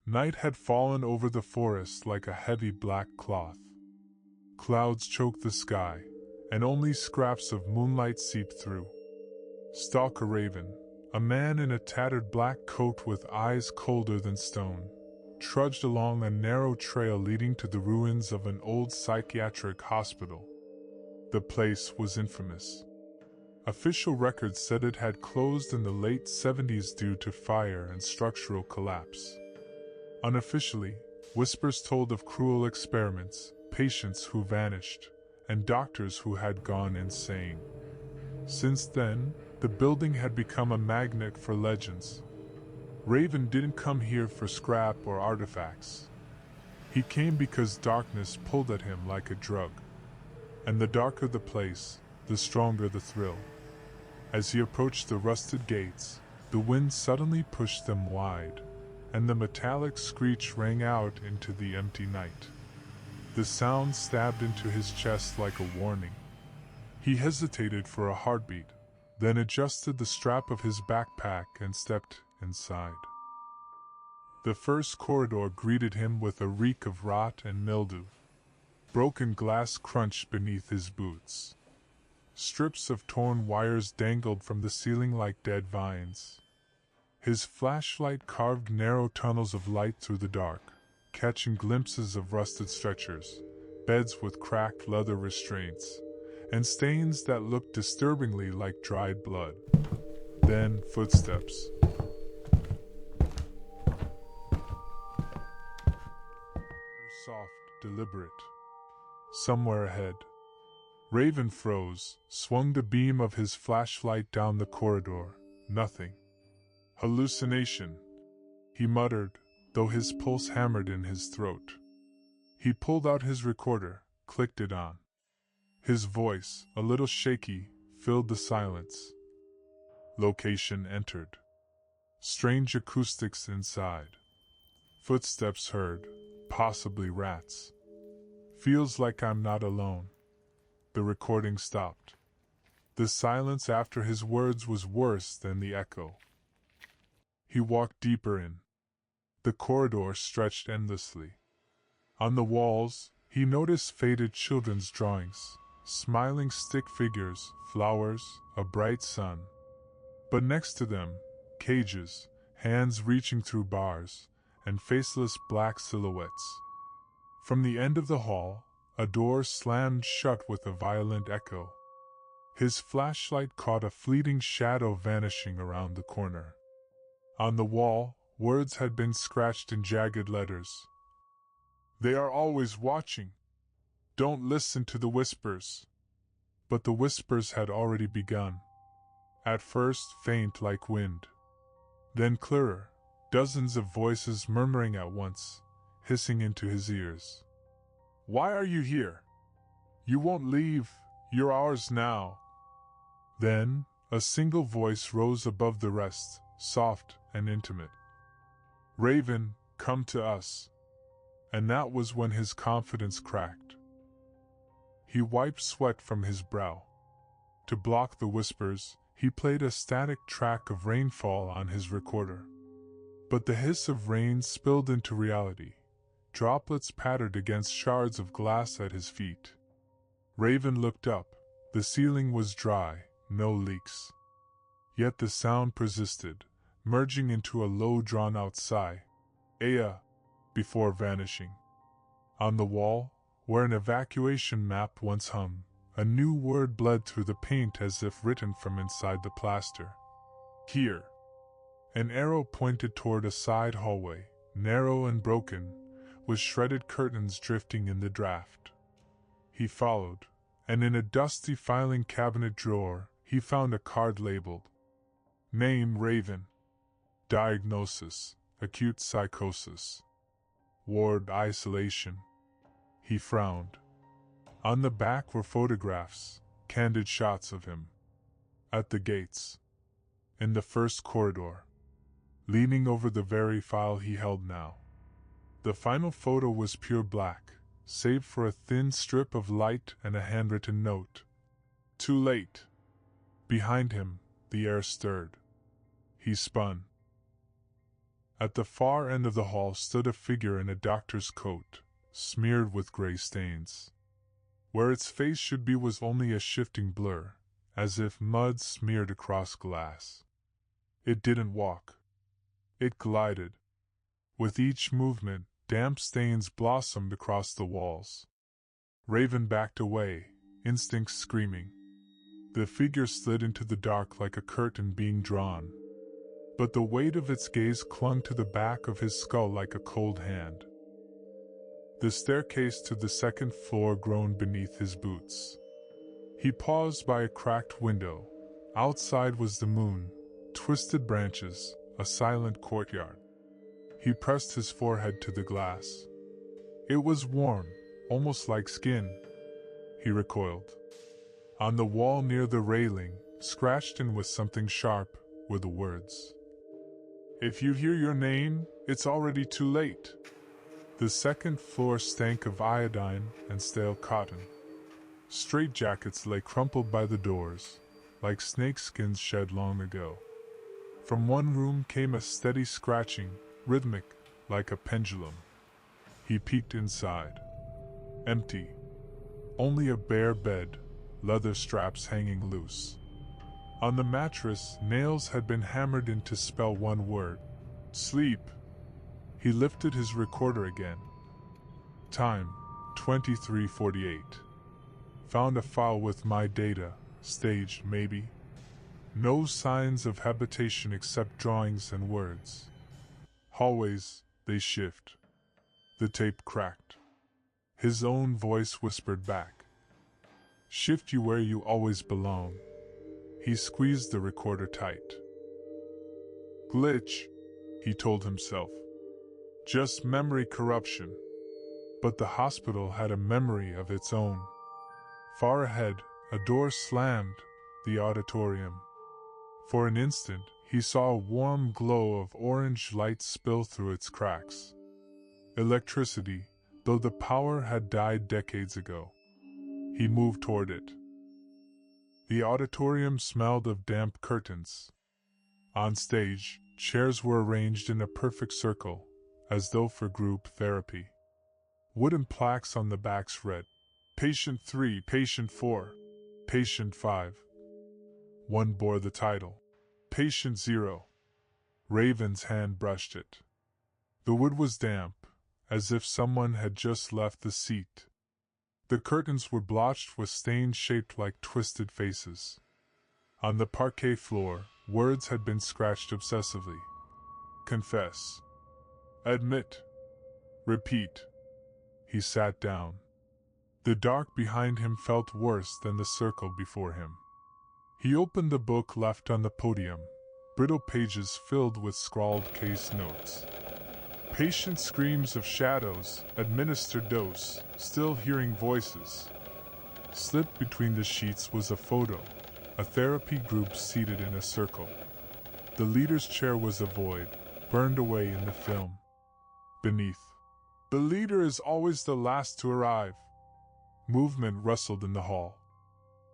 Night had fallen over the forest like a heavy black cloth. Clouds choked the sky, and only scraps of moonlight seeped through. Stalker Raven, a man in a tattered black coat with eyes colder than stone, trudged along a narrow trail leading to the ruins of an old psychiatric hospital. The place was infamous. Official records said it had closed in the late 70s due to fire and structural collapse. Unofficially, whispers told of cruel experiments, patients who vanished, and doctors who had gone insane. Since then, the building had become a magnet for legends. Raven didn't come here for scrap or artifacts. He came because darkness pulled at him like a drug. And the darker the place, the stronger the thrill. As he approached the rusted gates, the wind suddenly pushed them wide, and the metallic screech rang out into the empty night. The sound stabbed into his chest like a warning. He hesitated for a heartbeat, then adjusted the strap of his backpack and stepped inside. The first corridor greeted him with a reek of rot and mildew. Broken glass crunched beneath his boots. Strips of torn wires dangled from the ceiling like dead vines. His flashlight carved narrow tunnels of light through the dark, catching glimpses of rusted stretchers, beds with cracked leather restraints, and stains that looked disturbingly like dried blood. Then footsteps. Soft, deliberate. Somewhere ahead. Raven froze, swung the beam of his flashlight down the corridor. Nothing. Hallucination, he muttered, though his pulse hammered in his throat. He pulled out his recorder, clicked it on. His voice, a little shaky, filled the silence. Location entered. Strange acoustics inside. Footsteps heard, possibly rats. Feels like I'm not alone. The recording stopped. The silence after his words was worse than the echo. He walked deeper in. The corridor stretched endlessly. On the walls, he noticed faded children's drawings, smiling stick figures, flowers, a bright sun. But next to them, cages, hands reaching through bars, and faceless black silhouettes. From the end of the hall, a door slammed shut with a violent echo. His flashlight caught a fleeting shadow vanishing around the corner. On the wall, words had been scratched in jagged letters. They are always watching. Don't listen to the whispers. But the whispers had already begun. At first faint like wind. Then clearer, dozens of voices murmuring at once, hissing into his ears. Why are you here? You won't leave, you're ours now. Then, a single voice rose above the rest, soft and intimate. Raven, come to us. And that was when his confidence cracked. He wiped sweat from his brow. To block the whispers, he played a static track of rainfall on his recorder. But the hiss of rain spilled into reality. Droplets pattered against shards of glass at his feet. Raven looked up. The ceiling was dry, no leaks. Yet the sound persisted, merging into a low drawn-out sigh. Aya, before vanishing. On the wall, where an evacuation map once hung, a new word bled through the paint as if written from inside the plaster. Here. An arrow pointed toward a side hallway, narrow and broken, with shredded curtains drifting in the draft. He followed, and in a dusty filing cabinet drawer, he found a card labeled. Name Raven. Diagnosis, acute psychosis. Ward isolation. He frowned. On the back were photographs, candid shots of him. At the gates. In the first corridor. Leaning over the very file he held now. The final photo was pure black, save for a thin strip of light and a handwritten note. Too late. Behind him, the air stirred. He spun. At the far end of the hall stood a figure in a doctor's coat, smeared with gray stains. Where its face should be was only a shifting blur, as if mud smeared across glass. It didn't walk. It glided. With each movement, damp stains blossomed across the walls. Raven backed away, instinct screaming. The figure slid into the dark like a curtain being drawn, but the weight of its gaze clung to the back of his skull like a cold hand. The staircase to the second floor groaned beneath his boots. He paused by a cracked window. Outside was the moon, twisted branches, a silent courtyard. He pressed his forehead to the glass. It was warm, almost like skin. He recoiled. On the wall near the railing, scratched in with something sharp, were the words, "If you hear your name, it's already too late." The second floor stank of iodine and stale cotton. Straitjackets lay crumpled by the doors, like snakeskins shed long ago. From one room came a steady scratching, rhythmic, like a pendulum. He peeked inside. Empty. Only a bare bed, leather straps hanging loose. On the mattress, nails had been hammered in to spell one word: sleep. He lifted his recorder again. Time, 23:48. Found a file with my data, staged maybe. No signs of habitation except drawings and words. Hallways, they shift. The tape cracked. His own voice whispered back, "Shift you where you always belong." He squeezed the recorder tight. Glitch, he told himself. Just memory corruption. But the hospital had a memory of its own. Far ahead, a door slammed, the auditorium. For an instant, he saw a warm glow of orange light spill through its cracks. Electricity, though the power had died decades ago. He moved toward it. The auditorium smelled of damp curtains. On stage, chairs were arranged in a perfect circle, as though for group therapy. Wooden plaques on the backs read, "Patient 3, Patient 4, Patient 5. One bore the title, "Patient 0. Raven's hand brushed it. The wood was damp, as if someone had just left the seat. The curtains were blotched with stains shaped like twisted faces. On the parquet floor, words had been scratched obsessively. Confess. Admit. Repeat. He sat down. The dark behind him felt worse than the circle before him. He opened the book left on the podium, brittle pages filled with scrawled case notes. Patient screams of shadows, administered dose, still hearing voices. Slipped between the sheets was a photo, a therapy group seated in a circle. The leader's chair was a void, burned away in the film. Beneath, "The leader is always the last to arrive." Movement rustled in the hall.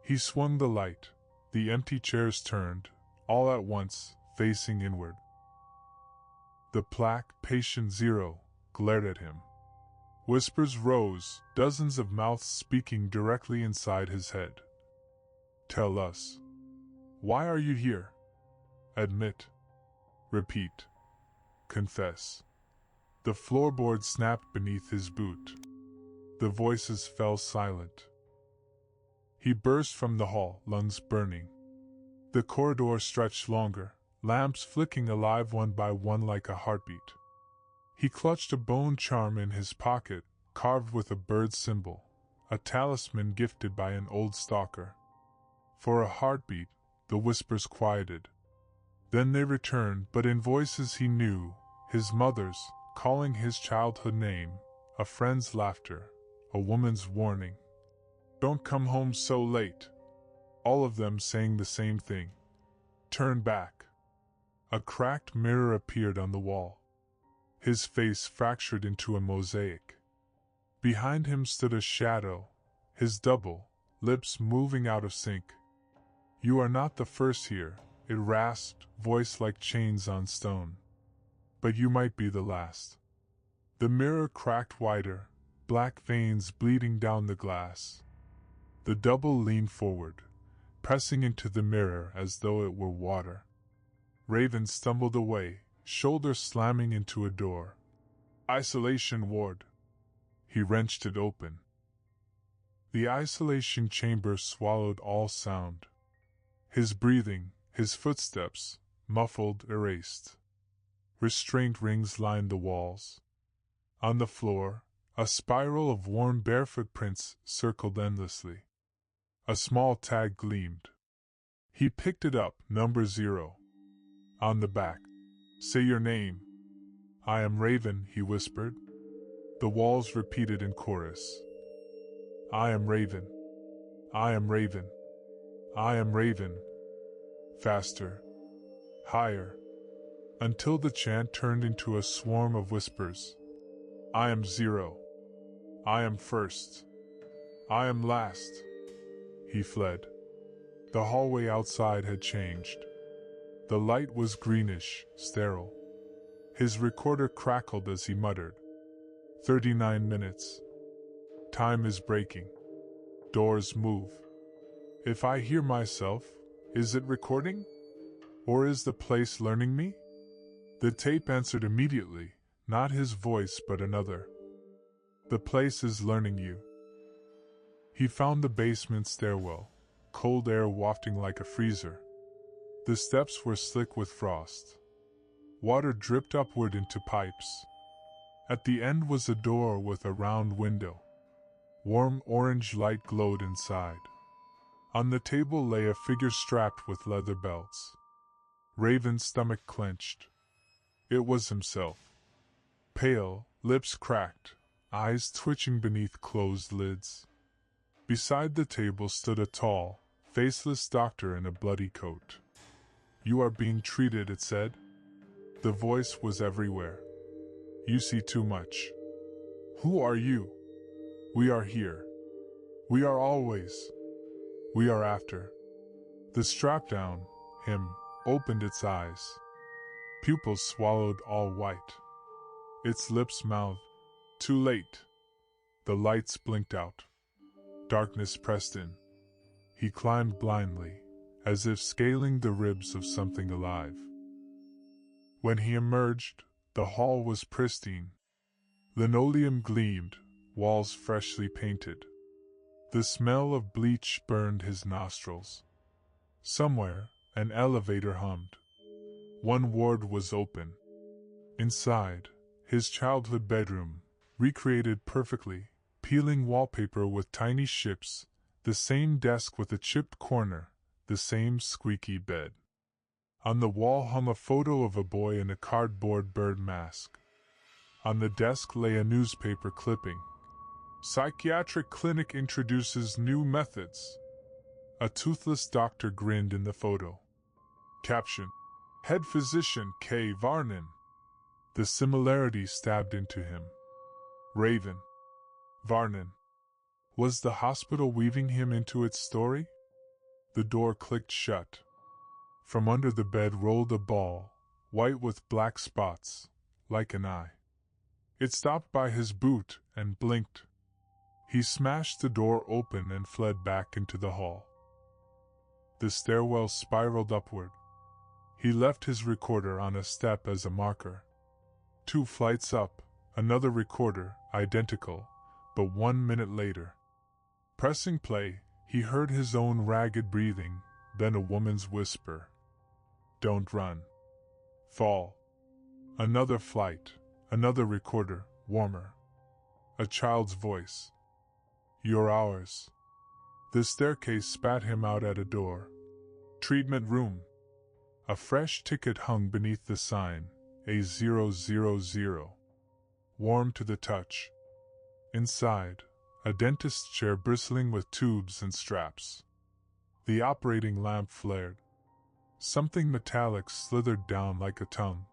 He swung the light. The empty chairs turned, all at once, facing inward. The plaque, Patient 0, glared at him. Whispers rose, dozens of mouths speaking directly inside his head. Tell us. Why are you here? Admit. Repeat. Confess. The floorboard snapped beneath his boot. The voices fell silent. He burst from the hall, lungs burning. The corridor stretched longer, lamps flicking alive one by one like a heartbeat. He clutched a bone charm in his pocket, carved with a bird symbol, a talisman gifted by an old stalker. For a heartbeat, the whispers quieted. Then they returned, but in voices he knew, his mother's, calling his childhood name, a friend's laughter, a woman's warning. Don't come home so late. All of them saying the same thing. Turn back. A cracked mirror appeared on the wall. His face fractured into a mosaic. Behind him stood a shadow, his double, lips moving out of sync. You are not the first here, it rasped, voice like chains on stone. but you might be the last. The mirror cracked wider, black veins bleeding down the glass. The double leaned forward, pressing into the mirror as though it were water. Raven stumbled away, shoulder slamming into a door. Isolation ward. He wrenched it open. The isolation chamber swallowed all sound. His breathing, his footsteps, muffled, erased. Restraint rings lined the walls. On the floor, a spiral of worn bare footprints circled endlessly. A small tag gleamed. He picked it up, number 0. On the back. Say your name. I am Raven, he whispered. The walls repeated in chorus. I am Raven. I am Raven. I am Raven. Faster. Higher. Until the chant turned into a swarm of whispers. I am 0. I am first. I am last. He fled. The hallway outside had changed. The light was greenish, sterile. His recorder crackled as he muttered. 39 minutes. Time is breaking. Doors move. If I hear myself, is it recording? Or is the place learning me? The tape answered immediately, not his voice but another. The place is learning you. He found the basement stairwell, cold air wafting like a freezer. The steps were slick with frost. Water dripped upward into pipes. At the end was a door with a round window. Warm orange light glowed inside. On the table lay a figure strapped with leather belts. Raven's stomach clenched. It was himself. Pale, lips cracked, eyes twitching beneath closed lids. Beside the table stood a tall, faceless doctor in a bloody coat. You are being treated, it said. The voice was everywhere. You see too much. Who are you? We are here. We are always. We are after. The strap down, him, opened its eyes. Pupils swallowed all white. Its lips mouthed. Too late. The lights blinked out. Darkness pressed in. He climbed blindly, as if scaling the ribs of something alive. When he emerged, the hall was pristine. Linoleum gleamed, walls freshly painted. The smell of bleach burned his nostrils. Somewhere, an elevator hummed. One ward was open. Inside, his childhood bedroom, recreated perfectly, peeling wallpaper with tiny ships, the same desk with a chipped corner, the same squeaky bed. On the wall hung a photo of a boy in a cardboard bird mask. On the desk lay a newspaper clipping. Psychiatric clinic introduces new methods. A toothless doctor grinned in the photo. Caption: Head physician K. Varnin. The similarity stabbed into him. Raven. Varnin. Was the hospital weaving him into its story? The door clicked shut. From under the bed rolled a ball, white with black spots, like an eye. It stopped by his boot and blinked. He smashed the door open and fled back into the hall. The stairwell spiraled upward. He left his recorder on a step as a marker. 2 flights up, another recorder, identical, but 1 minute later. Pressing play, he heard his own ragged breathing, then a woman's whisper. Don't run. Fall. Another flight, another recorder, warmer. A child's voice. You're ours. The staircase spat him out at a door. Treatment room. A fresh ticket hung beneath the sign, A000. Warm to the touch. Inside, a dentist's chair bristling with tubes and straps. The operating lamp flared. Something metallic slithered down like a tongue.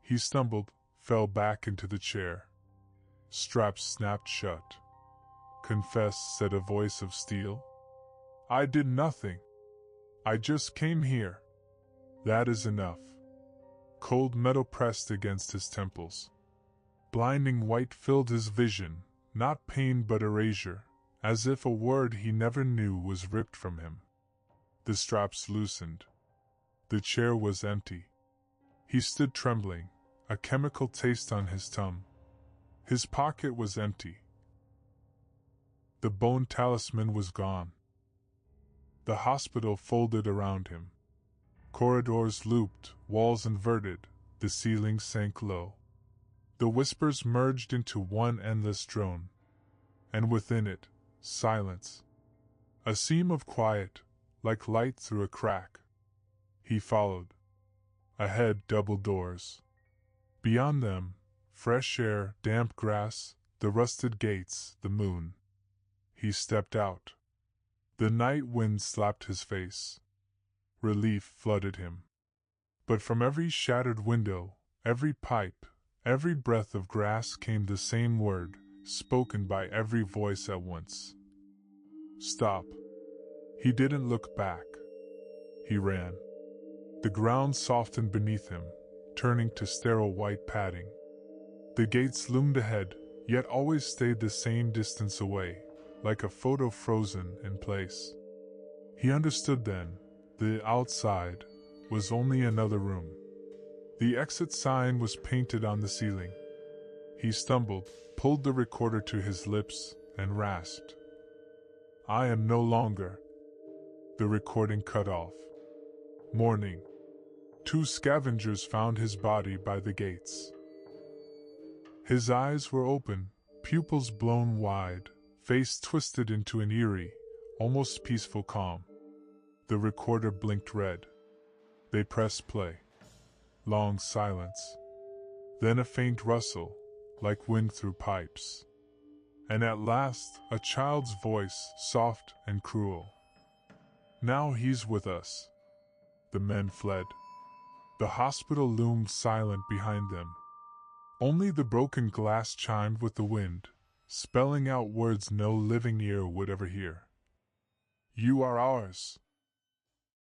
He stumbled, fell back into the chair. Straps snapped shut. Confess, said a voice of steel. I did nothing. I just came here. That is enough. cold metal pressed against his temples. Blinding white filled his vision, not pain but erasure, as if a word he never knew was ripped from him. The straps loosened. The chair was empty. He stood trembling, a chemical taste on his tongue. His pocket was empty. The bone talisman was gone. The hospital folded around him. Corridors looped, walls inverted, the ceiling sank low. The whispers merged into one endless drone. And within it, silence. A seam of quiet, like light through a crack. He followed. Ahead, double doors. Beyond them, fresh air, damp grass, the rusted gates, the moon. He stepped out. The night wind slapped his face. Relief flooded him. But from every shattered window, every pipe, every breath of grass came the same word, spoken by every voice at once. Stop. He didn't look back. He ran. The ground softened beneath him, turning to sterile white padding. The gates loomed ahead, yet always stayed the same distance away, like a photo frozen in place. He understood then, the outside was only another room. The exit sign was painted on the ceiling. He stumbled, pulled the recorder to his lips, and rasped. I am no longer. The recording cut off. Morning. 2 scavengers found his body by the gates. His eyes were open, pupils blown wide, face twisted into an eerie, almost peaceful calm. The recorder blinked red. They pressed play. Long silence. Then a faint rustle, like wind through pipes. And at last, a child's voice, soft and cruel. Now he's with us. The men fled. The hospital loomed silent behind them. Only the broken glass chimed with the wind, spelling out words no living ear would ever hear. You are ours.